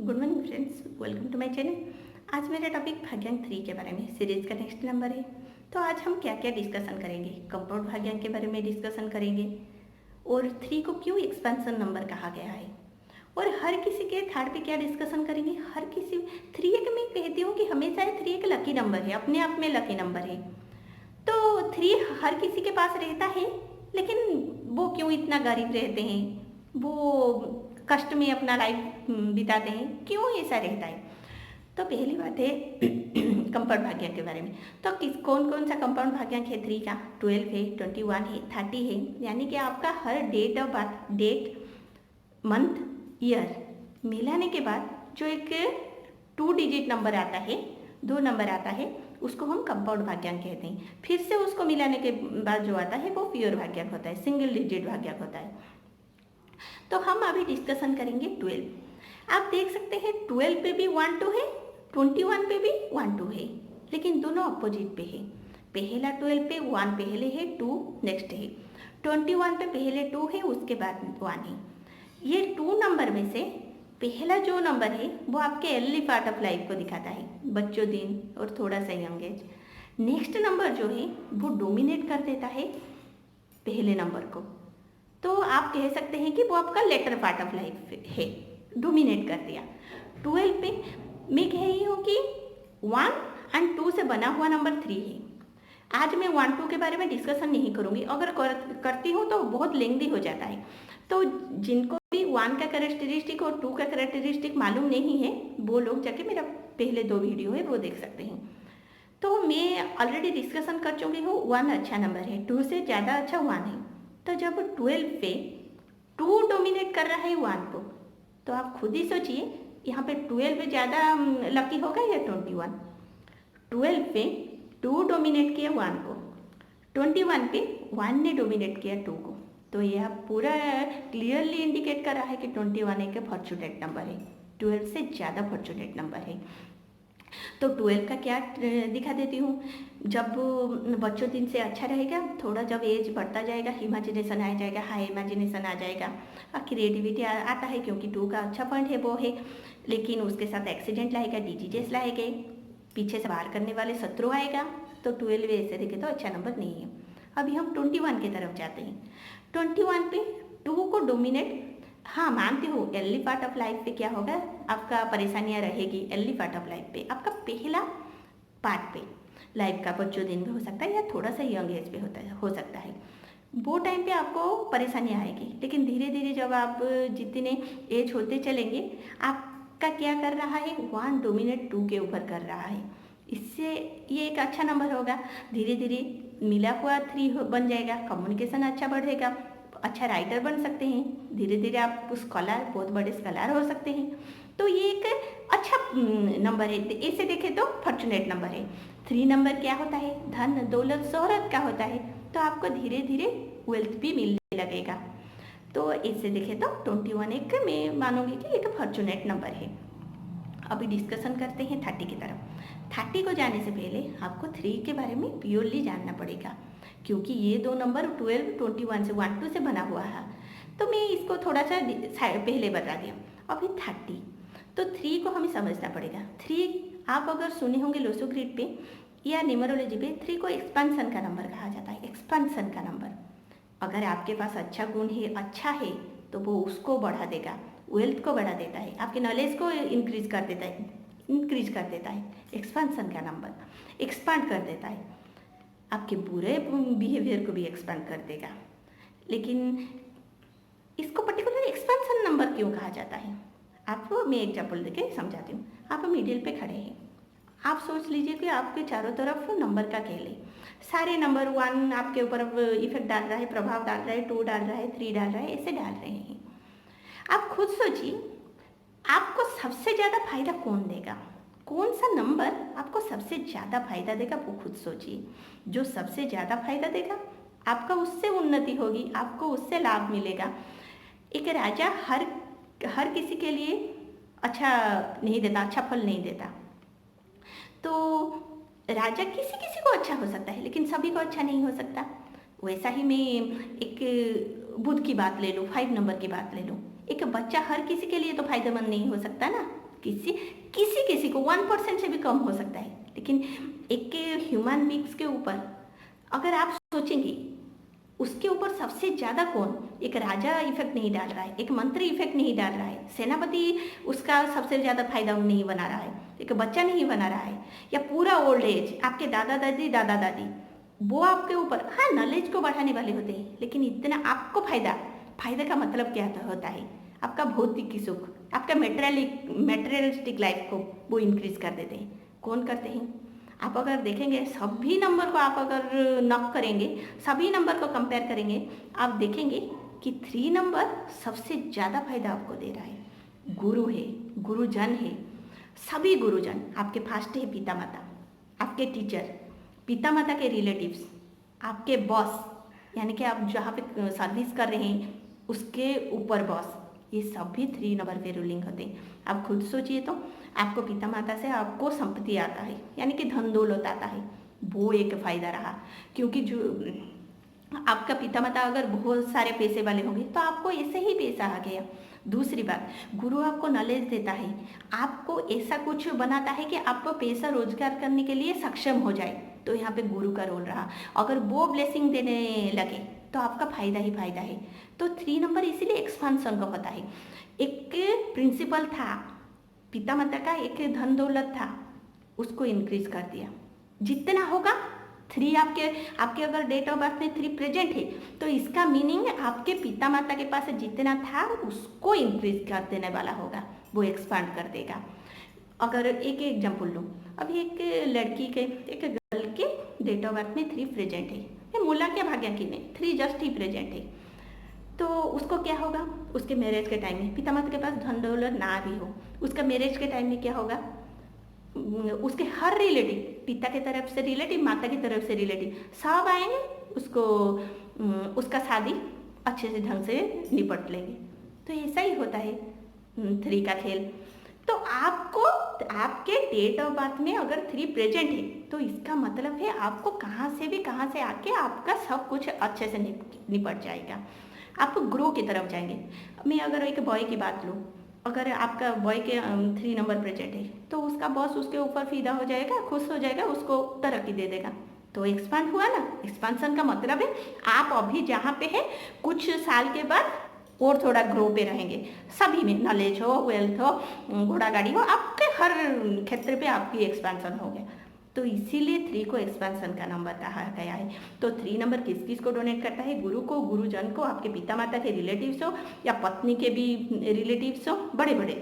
Good morning friends, welcome to my channel. आज मेरा topic भाग्यांक 3 के बारे में, सीरीज का नेक्स्ट नंबर है। तो आज हम क्या क्या डिस्कशन करेंगे, कंपाउंड भाग्यांक के बारे में डिस्कशन करेंगे और 3 को क्यों एक्सपेंशन नंबर कहा गया है, और हर किसी के थर्ड पे क्या डिस्कशन करेंगे। हर किसी 3 एक मैं कहती हूँ कि हमेशा 3 एक लकी नंबर है, अपने आप में लकी नंबर है। तो 3 हर किसी के पास रहता है, लेकिन वो क्यों इतना गरीब रहते हैं, वो कष्ट में अपना लाइफ बिताते हैं, क्यों ऐसा रहता है। तो पहली बात है कंपाउंड भाग्यांक के बारे में। तो कौन कौन सा कंपाउंड भाग्यांक है 3 का? 12 है, 21 है, 30 है। यानी कि आपका हर date of birth, date, month, year मिलाने के बाद जो एक 2 डिजिट नंबर आता है, 2 नंबर आता है, उसको हम कंपाउंड भाग्यांक कहते हैं। फिर से उसको मिलाने के बाद जो आता है वो प्योर भाग्यांक होता है, सिंगल डिजिट भाग्यांक होता है। तो हम अभी डिस्कशन करेंगे 12। आप देख सकते हैं 12 पे भी 1 2 है, 21 पे भी 1 2 है, लेकिन दोनों अपोजिट पे है। पहला 12 पे 1 पहले है, 2 नेक्स्ट है। 21 पे पहले 2 है, उसके बाद 1 है। ये 2 नंबर में से पहला जो नंबर है वो आपके अर्ली पार्ट ऑफ लाइफ को दिखाता है, बच्चों दिन और थोड़ा सा यंग एज। नेक्स्ट नंबर जो है वो डोमिनेट कर देता है पहले नंबर को। तो आप कह सकते हैं कि वो आपका लेटर पार्ट ऑफ लाइफ है, डोमिनेट कर दिया। 12 पे मैं कह रही हूँ कि 1 और 2 से बना हुआ नंबर 3 है। आज मैं 1 2 के बारे में डिस्कशन नहीं करूँगी, अगर करती हूँ तो बहुत लेंथी हो जाता है। तो जिनको भी 1 का कैरेक्टरिस्टिक और 2 का कैरेक्टरिस्टिक मालूम नहीं है, वो लोग जाके मेरा पहले 2 वीडियो है वो देख सकते हैं। तो मैं ऑलरेडी डिस्कशन कर चुकी हूँ, 1 अच्छा नंबर है, 2 से ज़्यादा अच्छा 1 है। तो जब 12 पे 2 डोमिनेट कर रहा है 1 को, तो आप खुद ही सोचिए यहाँ पे 12 पे ज़्यादा लकी होगा या 21? 12 पे 2 डोमिनेट किया 1 को, 21 पे 1 ने डोमिनेट किया 2 को। तो यह पूरा क्लियरली इंडिकेट कर रहा है कि 21 एक फॉर्चुनेट नंबर है, 12 से ज़्यादा फॉर्चुनेट नंबर है। तो 12 का क्या दिखा देती हूँ, जब बच्चों दिन से अच्छा रहेगा, थोड़ा जब एज बढ़ता जाएगा, इमेजिनेशन आ जाएगा, हाई इमेजिनेशन आ जाएगा, क्रिएटिविटी आता है, क्योंकि 2 का अच्छा पॉइंट है वो है। लेकिन उसके साथ एक्सीडेंट लाएगा, डिजीजेस लाएंगे, पीछे से वार करने वाले शत्रु आएगा। तो 12 ऐसे देखे तो अच्छा नंबर नहीं है। अभी हम 21 की तरफ जाते हैं। 21 पे 2 को डोमिनेट, हाँ मानती हूँ अर्ली पार्ट ऑफ लाइफ पे क्या होगा, आपका परेशानियाँ रहेगी। अर्ली पार्ट ऑफ लाइफ पे आपका पहला पार्ट पे लाइफ का बच्चों दिन में हो सकता है या थोड़ा सा यंग एज पे हो सकता है, वो टाइम पे आपको परेशानियाँ आएगी। लेकिन धीरे धीरे जब आप जितने एज होते चलेंगे, आपका क्या कर रहा है, 1 डोमिनेट 2 के ऊपर कर रहा है। इससे ये एक अच्छा नंबर होगा। धीरे धीरे मिला हुआ 3 बन जाएगा, कम्युनिकेशन अच्छा बढ़ेगा, अच्छा राइटर बन सकते हैं, धीरे धीरे आप स्कॉलर, बहुत बड़े स्कॉलर हो सकते हैं। तो ये एक अच्छा नंबर है, ऐसे देखें तो फॉर्चुनेट नंबर है। 3 नंबर क्या होता है, धन दौलत शोहरत का होता है, तो आपको धीरे धीरे वेल्थ भी मिलने लगेगा। तो ऐसे देखें तो 21 एक मैं मानूंगी कि एक फॉर्चुनेट नंबर है। अभी डिस्कशन करते हैं 30 की तरफ। 30 को जाने से पहले आपको 3 के बारे में प्योरली जानना पड़ेगा, क्योंकि ये 2 नंबर 12 21 से 1 2 से बना हुआ है। तो मैं इसको थोड़ा सा पहले बता दिया। अभी 30, तो 3 को हमें समझना पड़ेगा। 3 आप अगर सुने होंगे लोसो ग्रिड पे या न्यूमरोलॉजी पे, 3 को एक्सपेंशन का नंबर कहा जाता है। एक्सपेंशन का नंबर, अगर आपके पास अच्छा गुण है, अच्छा है, तो वो उसको बढ़ा देगा, वेल्थ को बढ़ा देता है, आपके नॉलेज को इंक्रीज कर देता है। एक्सपेंशन का नंबर एक्सपांड कर देता है, आपके बुरे बिहेवियर को भी एक्सपेंड कर देगा। लेकिन इसको पर्टिकुलर एक्सपेंशन नंबर क्यों कहा जाता है, आपको मैं एग्जाम्पल देके समझाती हूँ। आप मिडिल पे खड़े हैं, आप सोच लीजिए कि आपके चारों तरफ नंबर का खेल है, सारे नंबर 1 आपके ऊपर इफेक्ट डाल रहा है, प्रभाव डाल रहा है, 2 डाल रहा है, 3 डाल रहा है, ऐसे डाल रहे हैं। आप खुद सोचिए, आपको सबसे ज़्यादा फायदा कौन देगा, कौन सा नंबर आपको सबसे ज़्यादा फायदा देगा, वो खुद सोचिए। जो सबसे ज़्यादा फायदा देगा, आपका उससे उन्नति होगी, आपको उससे लाभ मिलेगा। एक राजा हर किसी के लिए अच्छा नहीं देता, अच्छा फल नहीं देता। तो राजा किसी किसी को अच्छा हो सकता है, लेकिन सभी को अच्छा नहीं हो सकता। वैसा ही मैं एक बुध की बात ले लूँ, 5 नंबर की बात ले लूँ। एक बच्चा हर किसी के लिए तो फायदेमंद नहीं हो सकता ना, किसी किसी किसी को 1% से भी कम हो सकता है, लेकिन एक ह्यूमन बींग्स के ऊपर अगर आप सोचेंगे उसके ऊपर सबसे ज़्यादा कौन, एक राजा इफेक्ट नहीं डाल रहा है, एक मंत्री इफेक्ट नहीं डाल रहा है, सेनापति उसका सबसे ज़्यादा फायदा नहीं बना रहा है, एक बच्चा नहीं बना रहा है, या पूरा ओल्ड एज आपके दादा दादी वो आपके ऊपर, हाँ नॉलेज को बढ़ाने वाले होते हैं, लेकिन इतना आपको फायदा का मतलब क्या होता है, आपका भौतिक सुख, आपका मेटेरियलिस्टिक लाइफ को वो इंक्रीज कर देते हैं। कौन करते हैं? आप अगर देखेंगे सभी नंबर को आप अगर नॉक करेंगे, सभी नंबर को कंपेयर करेंगे, आप देखेंगे कि 3 नंबर सबसे ज़्यादा फायदा आपको दे रहा है। गुरु है, गुरुजन है, सभी गुरुजन आपके फर्स्ट है पिता माता, आपके टीचर, पिता माता के रिलेटिव्स, आपके बॉस, यानी कि आप जहाँ पे सर्विस कर रहे हैं उसके ऊपर बॉस, ये सभी 3 नंबर पे रूलिंग होते हैं। आप खुद सोचिए तो आपको पिता माता से आपको संपत्ति आता है, यानी कि धन दौलत आता है, वो एक फायदा रहा, क्योंकि जो आपका पिता माता अगर बहुत सारे पैसे वाले होंगे तो आपको ऐसे ही पैसा आ गया। दूसरी बात, गुरु आपको नॉलेज देता है, आपको ऐसा कुछ बनाता है कि आपको पैसा रोजगार करने के लिए सक्षम हो जाए, तो यहाँ पे गुरु का रोल रहा। अगर वो ब्लेसिंग देने लगे तो आपका फायदा ही फायदा है। तो 3 नंबर इसीलिए एक्सपांसन का होता है। एक प्रिंसिपल था पिता माता का, एक धन दौलत था, उसको इंक्रीज कर दिया जितना होगा। 3 आपके अगर डेट ऑफ बर्थ में 3 प्रेजेंट है तो इसका मीनिंग आपके पिता माता के पास जितना था उसको इंक्रीज कर देने वाला होगा, वो एक्सपांड कर देगा। अगर एक एग्जाम्पल लूँ, अभी एक लड़की के, एक गर्ल के डेट ऑफ बर्थ में 3 प्रेजेंट है, मूला के भाग्य की में 3 जस्ट ही प्रेजेंट है, तो उसको क्या होगा, उसके मैरिज के टाइम में पिता माता के पास धन दौलत ना भी हो, उसका मैरिज के टाइम में क्या होगा, उसके हर रिलेटिव, पिता की तरफ से रिलेटिव, माता की तरफ से रिलेटिव सब आएंगे, उसको उसका शादी अच्छे से ढंग से निपट लेंगे। तो ऐसा ही होता है 3 का खेल। तो आपको आपके डेट ऑफ बर्थ में अगर 3 प्रेजेंट है तो इसका मतलब है आपको कहाँ से आके आपका सब कुछ अच्छे से निपट जाएगा, आप ग्रो की तरफ जाएंगे। मैं अगर एक बॉय की बात लूँ, अगर आपका बॉय के 3 नंबर प्रेजेंट है तो उसका बॉस उसके ऊपर फिदा हो जाएगा, खुश हो जाएगा, उसको तरक्की दे देगा। तो एक्सपांड हुआ ना। एक्सपांसन का मतलब है आप अभी जहाँ पे है कुछ साल के बाद और थोड़ा ग्रो पे रहेंगे, सभी में नॉलेज हो, वेल्थ हो, घोड़ा गाड़ी हो, आपके हर क्षेत्र पे आपकी एक्सपांसन हो गया। तो इसीलिए 3 को एक्सपांसन का नंबर कहा गया है। तो 3 नंबर किस किस को डोनेट करता है? गुरु को, गुरुजन को, आपके पिता माता के रिलेटिव्स हो या पत्नी के भी रिलेटिव्स हो, बड़े बड़े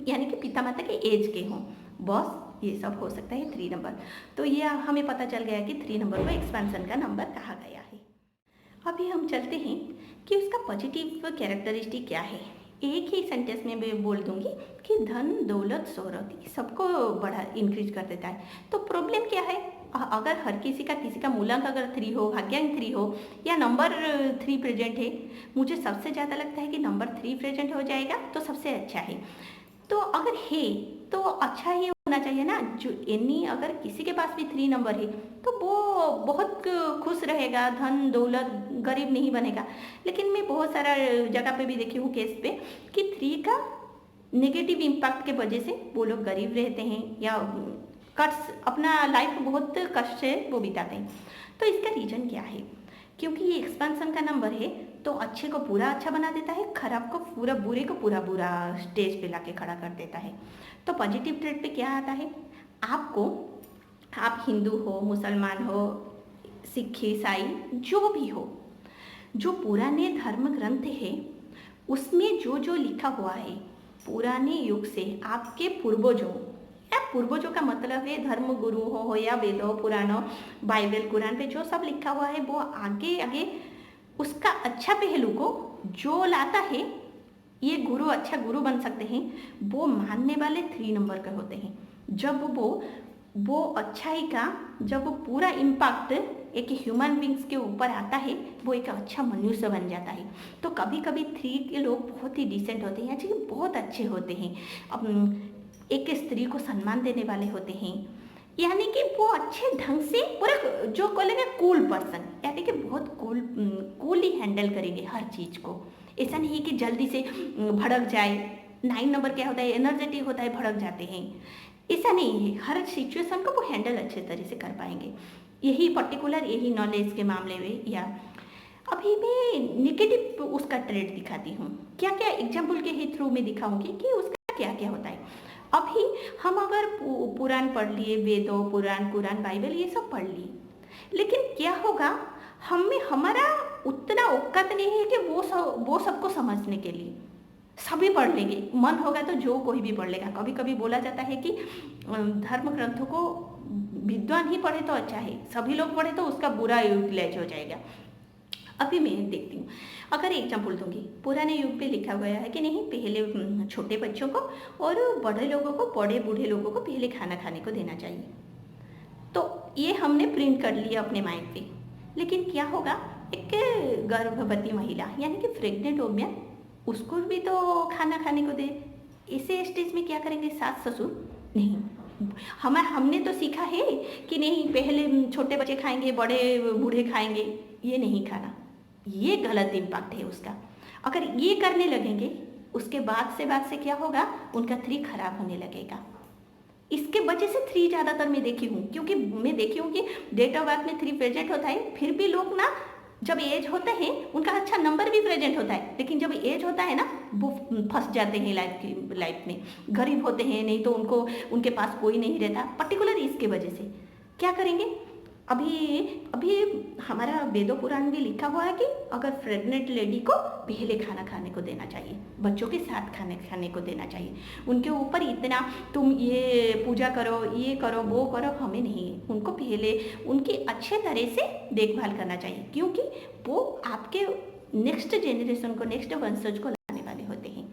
यानी कि पिता माता के एज के हों, बॉस, ये सब हो सकता है 3 नंबर। तो ये हमें पता चल गया कि 3 नंबर को एक्सपांसन का नंबर कहा गया है। अभी हम चलते हैं कि उसका पॉजिटिव कैरेक्टरिस्टिक क्या है। एक ही सेंटेंस में मैं बोल दूंगी कि धन दौलत शोहरत सबको बड़ा इंक्रीज कर देता है। तो प्रॉब्लम क्या है? अगर हर किसी का मूलांक अगर 3 हो, भाग्यांक 3 हो या नंबर 3 प्रेजेंट है, मुझे सबसे ज़्यादा लगता है कि नंबर 3 प्रेजेंट हो जाएगा तो सबसे अच्छा है। तो अगर है तो अच्छा ही होना चाहिए ना। जो एनी अगर किसी के पास भी 3 नंबर है तो वो बहुत खुश रहेगा, धन दौलत, गरीब नहीं बनेगा। लेकिन मैं बहुत सारा जगह पे भी देखी हूँ केस पे कि 3 का नेगेटिव इम्पैक्ट के वजह से वो लोग गरीब रहते हैं या कष्ट, अपना लाइफ बहुत कष्ट से वो बिताते हैं। तो इसका रीज़न क्या है? क्योंकि ये एक्सपेंशन का नंबर है तो अच्छे को पूरा अच्छा बना देता है, खराब को पूरा, बुरे को पूरा बुरा स्टेज पे लाके खड़ा कर देता है। तो पॉजिटिव ट्रेड पे क्या आता है? आपको, आप हिंदू हो, मुसलमान हो, सिख, ईसाई, जो भी हो, जो पुराने धर्म ग्रंथ है उसमें जो जो लिखा हुआ है पुराने युग से आपके पूर्वजों, या पूर्वजों का मतलब है धर्म गुरु हो या वेदों, पुराणों, बाइबल, कुरान पे जो सब लिखा हुआ है वो आगे आगे उसका अच्छा पहलू को जो लाता है, ये गुरु अच्छा गुरु बन सकते हैं, वो मानने वाले 3 नंबर के होते हैं। जब वो अच्छाई का जब वो पूरा इम्पैक्ट एक ह्यूमन बींग्स के ऊपर आता है, वो एक अच्छा मनुष्य बन जाता है। तो कभी कभी 3 के लोग बहुत ही डिसेंट होते हैं, यानी बहुत अच्छे होते हैं, एक स्त्री को सम्मान देने वाले होते हैं, यानी कि वो अच्छे ढंग से पूरा जो बोलेंगे कूल पर्सन, यानी कि बहुत कूल ही हैंडल करेंगे हर चीज़ को। ऐसा नहीं कि जल्दी से भड़क जाए 9 नंबर क्या होता है, एनर्जेटिक होता है, भड़क जाते हैं। ऐसा नहीं है, हर सिचुएशन को वो हैंडल अच्छे तरह से कर पाएंगे। यही पर्टिकुलर यही नॉलेज के मामले में, या अभी मैं नेगेटिव उसका ट्रेड दिखाती हूँ। क्या क्या एग्जाम्पल के ही थ्रू में दिखाऊंगी कि उसका क्या क्या होता है। अभी हम अगर पुराण पढ़ लिए, वेदों, पुराण, कुरान, बाइबल ये सब पढ़ लिए, लेकिन क्या होगा, हमें हमारा उतना औकात नहीं है कि वो सबको समझने के लिए। सभी पढ़ लेंगे, मन होगा तो जो कोई भी पढ़ लेगा। कभी कभी बोला जाता है कि धर्म ग्रंथों को विद्वान ही पढ़े तो अच्छा है, सभी लोग पढ़े तो उसका बुरा यूटिलाइज हो जाएगा। अभी मैं देखती हूँ, अगर एग्जाम्पल दूंगी, पुराने युग पे लिखा गया है कि नहीं, पहले छोटे बच्चों को और बड़े लोगों को, बड़े बूढ़े लोगों को पहले खाना खाने को देना चाहिए। तो ये हमने प्रिंट कर लिया अपने माइंड पे। लेकिन क्या होगा, एक गर्भवती महिला यानी कि प्रेग्नेंट वुमेन, उसको भी तो खाना खाने को दे। इसे स्टेज में क्या करेंगे, सास ससुर? नहीं, हमने तो सीखा है कि नहीं, पहले छोटे बच्चे खाएंगे, बड़े बूढ़े खाएंगे, ये नहीं खाना। ये गलत इम्पैक्ट है उसका। अगर ये करने लगेंगे, उसके बाद से क्या होगा, उनका 3 खराब होने लगेगा। इसके वजह से 3 ज़्यादातर मैं देखी हूँ, क्योंकि मैं देखी हूँ कि डेट ऑफ बर्थ में 3 प्रेजेंट होता है, फिर भी लोग ना, जब एज होता है उनका अच्छा नंबर भी प्रेजेंट होता है, लेकिन जब एज होता है ना, वो फंस जाते हैं लाइफ में। गरीब होते हैं, नहीं तो उनके पास कोई नहीं रहता, पर्टिकुलर इसके वजह से। क्या करेंगे, अभी हमारा वेदों पुराण में लिखा हुआ है कि अगर प्रेग्नेंट लेडी को पहले खाना खाने को देना चाहिए, बच्चों के साथ खाने को देना चाहिए। उनके ऊपर इतना तुम ये पूजा करो, ये करो, वो करो, हमें नहीं। उनको पहले उनकी अच्छे तरह से देखभाल करना चाहिए, क्योंकि वो आपके नेक्स्ट जेनरेशन को, नेक्स्ट वंशज को लाने वाले होते हैं।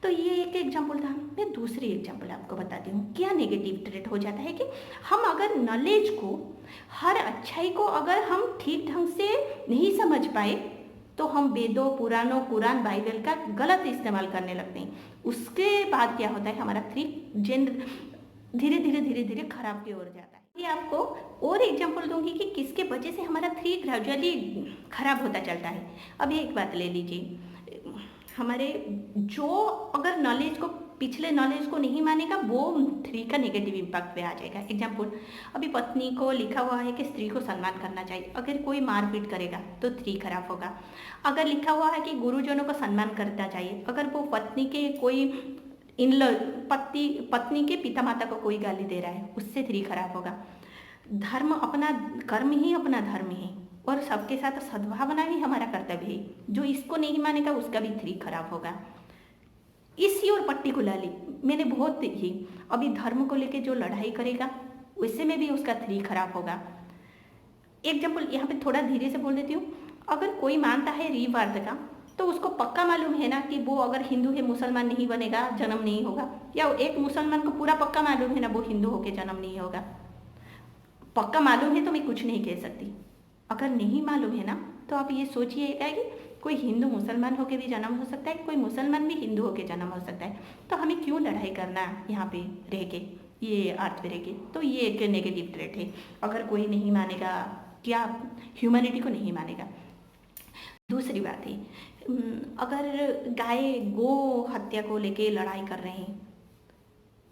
तो ये एक एग्जाम्पल था। मैं दूसरी एग्जाम्पल आपको बताती हूँ। क्या नेगेटिव ट्रेट हो जाता है कि हम अगर नॉलेज को, हर अच्छाई को अगर हम ठीक ढंग से नहीं समझ पाए, तो हम वेदों, पुराणों, कुरान, बाइबल का गलत इस्तेमाल करने लगते हैं। उसके बाद क्या होता है, हमारा 3 जेन धीरे धीरे खराब की ओर जाता है। ये आपको और एग्जाम्पल दूंगी कि किसके वजह से हमारा 3 ग्रेजुअली खराब होता चलता है। अब एक बात ले लीजिए, हमारे जो अगर नॉलेज को, पिछले नॉलेज को नहीं मानेगा, वो 3 का नेगेटिव इम्पैक्ट पे आ जाएगा। एग्जाम्पल, अभी पत्नी को लिखा हुआ है कि स्त्री को सम्मान करना चाहिए, अगर कोई मारपीट करेगा तो 3 खराब होगा। अगर लिखा हुआ है कि गुरुजनों को सम्मान करना चाहिए, अगर वो पत्नी के कोई पत्नी के पिता माता को कोई गाली दे रहा है, उससे 3 खराब होगा। धर्म अपना कर्म ही अपना धर्म है, और सबके साथ सद्भावना ही हमारा कर्तव्य है। जो इसको नहीं मानेगा उसका भी 3 खराब होगा। इसी और पर्टिकुलरली मैंने बहुत देखी, अभी धर्म को लेके जो लड़ाई करेगा, वैसे में भी उसका 3 खराब होगा। एग्जाम्पल यहाँ पे थोड़ा धीरे से बोल देती हूँ। अगर कोई मानता है रिवार्ड का, तो उसको पक्का मालूम है ना कि वो अगर हिंदू है, मुसलमान नहीं बनेगा, जन्म नहीं होगा। या एक मुसलमान को पूरा पक्का मालूम है ना, वो हिंदू होकर जन्म नहीं होगा। पक्का मालूम है तो मैं कुछ नहीं कह सकती। अगर नहीं मालूम है ना, तो आप ये सोचिएगा कि कोई हिंदू मुसलमान होकर भी जन्म हो सकता है, कोई मुसलमान भी हिंदू होकर जन्म हो सकता है। तो हमें क्यों लड़ाई करना यहाँ पे रह के, ये अर्थ पे रह के। तो ये एक नेगेटिव ट्रेट है। अगर कोई नहीं मानेगा, क्या ह्यूमैनिटी को नहीं मानेगा। दूसरी बात है, अगर गाय गो हत्या को लेके लड़ाई कर रहे हैं,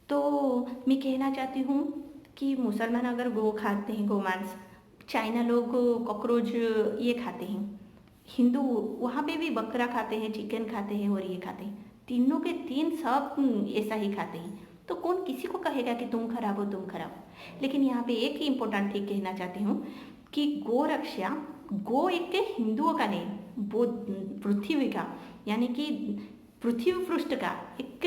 तो मैं कहना चाहती हूँ कि मुसलमान अगर गो खाते हैं, गोमांस, चाइना लोग कॉकरोच ये खाते हैं, हिंदू वहाँ पे भी बकरा खाते हैं, चिकन खाते हैं और ये खाते हैं। तीनों के 3 सब ऐसा ही खाते हैं। तो कौन किसी को कहेगा कि तुम खराब हो, तुम खराब हो। लेकिन यहाँ पे एक इम्पोर्टेंट थिंग कहना चाहती हूँ कि गो रक्षा, गो एक हिंदुओं का नहीं, वो पृथ्वी का, यानी कि पृथ्वी पृष्ठ का एक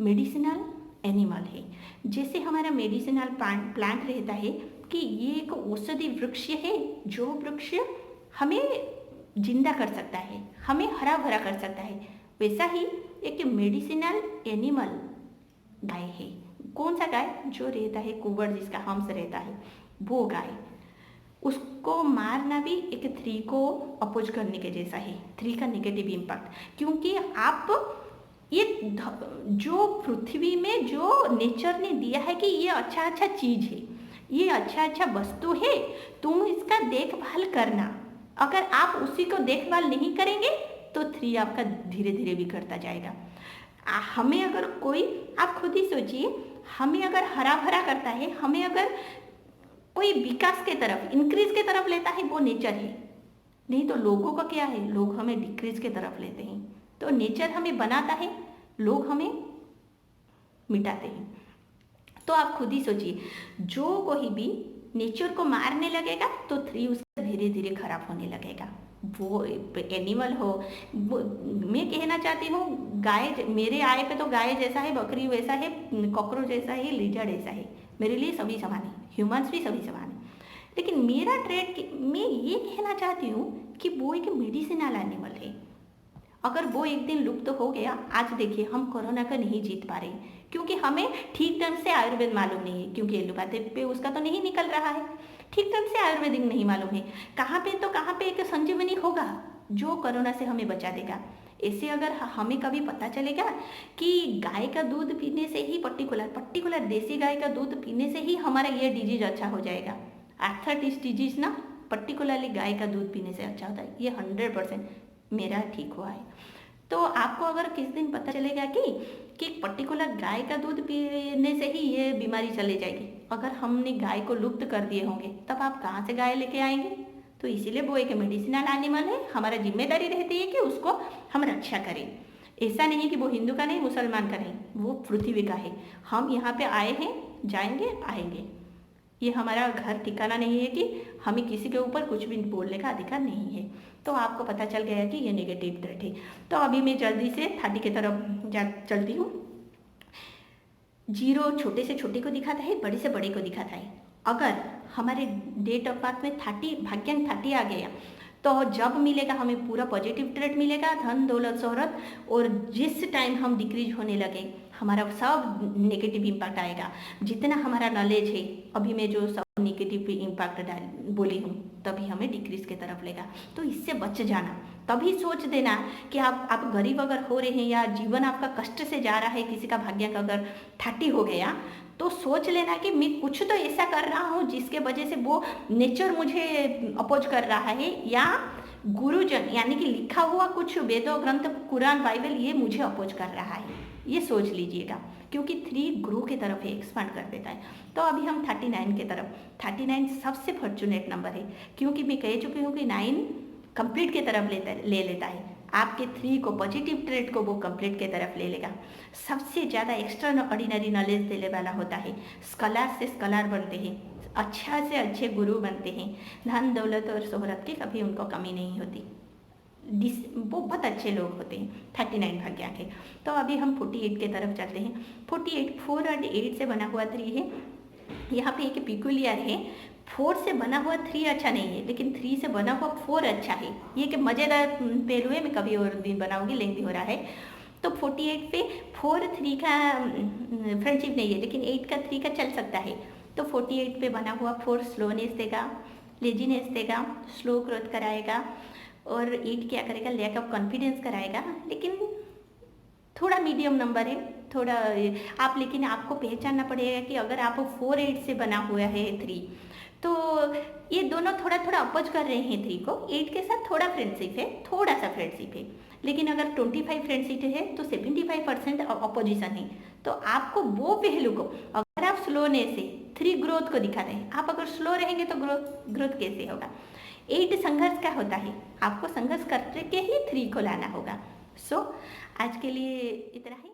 मेडिसिनल एनिमल है। जैसे हमारा मेडिसिनल प्लांट रहता है कि ये एक औषधि वृक्ष है, जो वृक्ष हमें जिंदा कर सकता है, हमें हरा भरा कर सकता है, वैसा ही एक मेडिसिनल एनिमल गाय है। कौन सा गाय? जो रहता है कुबड़, जिसका हम्स रहता है, वो गाय। उसको मारना भी एक 3 को अपोज करने के जैसा है, 3 का नेगेटिव इम्पैक्ट। क्योंकि आप ये जो पृथ्वी में जो नेचर ने दिया है कि ये अच्छा चीज है, ये अच्छा वस्तु है, तुम इसका देखभाल करना। अगर आप उसी को देखभाल नहीं करेंगे तो 3 आपका धीरे धीरे बिगड़ता जाएगा। हमें अगर कोई, आप खुद ही सोचिए, हमें अगर हरा भरा करता है, हमें अगर कोई विकास के तरफ, इंक्रीज के तरफ लेता है, वो नेचर है। नहीं तो लोगों का क्या है, लोग हमें डिक्रीज के तरफ लेते हैं। तो नेचर हमें बनाता है, लोग हमें मिटाते हैं। तो आप खुद ही सोचिए, जो कोई भी नेचर को मारने लगेगा तो थ्री उसका धीरे धीरे खराब होने लगेगा। वो एनिमल हो, वो मैं कहना चाहती हूँ, गाय मेरे आए पे तो गाय जैसा है, बकरी वैसा है, कॉकरोच जैसा है, लिजर्ड ऐसा है, मेरे लिए सभी समान है, ह्यूमंस भी सभी समान है। लेकिन मेरा ट्रेड, मैं ये कहना चाहती हूँ कि वो एक मेडिसिनल एनिमल है। अगर वो एक दिन लुप्त हो गया, आज देखिए हम कोरोना का नहीं जीत पा रहे, क्योंकि हमें ठीक ढंग से आयुर्वेद मालूम नहीं है, क्योंकि एलोपैथी पे उसका तो नहीं निकल रहा है, ठीक ढंग से आयुर्वेदिक नहीं मालूम है, कहाँ पे तो कहाँ पे एक संजीवनी होगा जो कोरोना से हमें बचा देगा। ऐसे अगर हमें कभी पता चलेगा कि गाय का दूध पीने से ही, पर्टिकुलर देसी गाय का दूध पीने से ही हमारा ये डिजीज अच्छा हो जाएगा, आर्थराइटिस डिजीज ना पर्टिकुलरली गाय का दूध पीने से अच्छा होता है, ये 100% मेरा ठीक हुआ है। तो आपको अगर किस दिन पता चलेगा कि पर्टिकुलर गाय का दूध पीने से ही ये बीमारी चली जाएगी, अगर हमने गाय को लुप्त कर दिए होंगे, तब आप कहाँ से गाय लेके आएंगे। तो इसीलिए वो एक मेडिसिनल एनिमल है, हमारा जिम्मेदारी रहती है कि उसको हम रक्षा करें। ऐसा नहीं कि वो हिंदू का नहीं, मुसलमान का नहीं, वो पृथ्वी का है। हम यहाँ पे आए हैं, जाएंगे, आएंगे। ये हमारा घर ठिकाना नहीं है कि हमें किसी के ऊपर कुछ भी बोलने का अधिकार नहीं है। तो आपको पता चल गया कि ये नेगेटिव थ्रेट है। तो अभी मैं जल्दी से 30 की तरफ चलती हूँ। जीरो छोटे से छोटे को दिखाता है, बड़े से बड़े को दिखाता है। अगर हमारे डेट ऑफ बर्थ में 30 भाग्यांक 30 आ गया, तो जब मिलेगा हमें पूरा पॉजिटिव ट्रेट मिलेगा, धन दौलत शोहरत, और जिस टाइम हम डिक्रीज होने लगे हमारा सब नेगेटिव इम्पैक्ट आएगा। जितना हमारा नॉलेज है, अभी मैं जो सब नेगेटिव इम्पैक्ट बोली हूँ, तभी हमें डिक्रीज के तरफ लेगा। तो इससे बच जाना, तभी सोच देना कि आप गरीब अगर हो रहे हैं या जीवन आपका कष्ट से जा रहा है, किसी का भाग्यांक अगर 30 हो गया, तो सोच लेना कि मैं कुछ तो ऐसा कर रहा हूँ जिसके वजह से वो नेचर मुझे अपोज कर रहा है, या गुरुजन यानी कि लिखा हुआ कुछ वेदों ग्रंथ, कुरान, बाइबल, ये मुझे अपोज कर रहा है। ये सोच लीजिएगा, क्योंकि 3 ग्रो की तरफ एक्सपांड कर देता है। तो अभी हम 39 की तरफ, 39 सबसे फॉर्चुनेट नंबर है, क्योंकि मैं कह चुकी हूँ कि 9 कंप्लीट की तरफ ले लेता है। आपके 3 को, पॉजिटिव ट्रेट को, वो कंप्लीट की तरफ ले लेगा। सबसे ज़्यादा एक्स्ट्रा ऑर्डिनरी नॉलेज देने वाला होता है, स्कॉलर से स्कॉलर बनते हैं, अच्छा से अच्छे गुरु बनते हैं, धन दौलत और शोहरत की कभी उनको कमी नहीं होती, वो बहुत अच्छे लोग होते हैं। 39 भाग्यांक है। तो अभी हम 48 की तरफ चलते हैं। 48 4 और 8 से बना हुआ 3 है। यहाँ पे एक पिकुलियर है, 4 से बना हुआ 3 अच्छा नहीं है, लेकिन 3 से बना हुआ 4 अच्छा है। ये कि मज़ेदार पहलू है, मैं कभी और दिन बनाऊंगी, लेंथी हो रहा है। तो 48 पे 4 3 का फ्रेंडशिप नहीं है, लेकिन 8 का 3 का चल सकता है। तो 48 पे बना हुआ 4 स्लोनेस देगा, लेजीनेस देगा, स्लो ग्रोथ कराएगा, और 8 क्या करेगा, लैक ऑफ कॉन्फिडेंस कराएगा। लेकिन थोड़ा मीडियम नंबर है, थोड़ा आप, लेकिन आपको पहचानना पड़ेगा कि अगर आप 4 8 से बना हुआ है 3, तो ये दोनों थोड़ा थोड़ा अपोज कर रहे हैं 3 को। 8 के साथ थोड़ा फ्रेंडशिप है, थोड़ा सा फ्रेंडशिप है, लेकिन अगर 25 फ्रेंडशिप है तो 75% अपोजिशन है। तो आपको वो पहलू को, अगर आप स्लोने से 3 ग्रोथ को दिखा रहे हैं, आप अगर स्लो रहेंगे तो ग्रोथ कैसे होगा। 8 संघर्ष का होता है, आपको संघर्ष करके ही 3 को लाना होगा। सो आज के लिए इतना ही।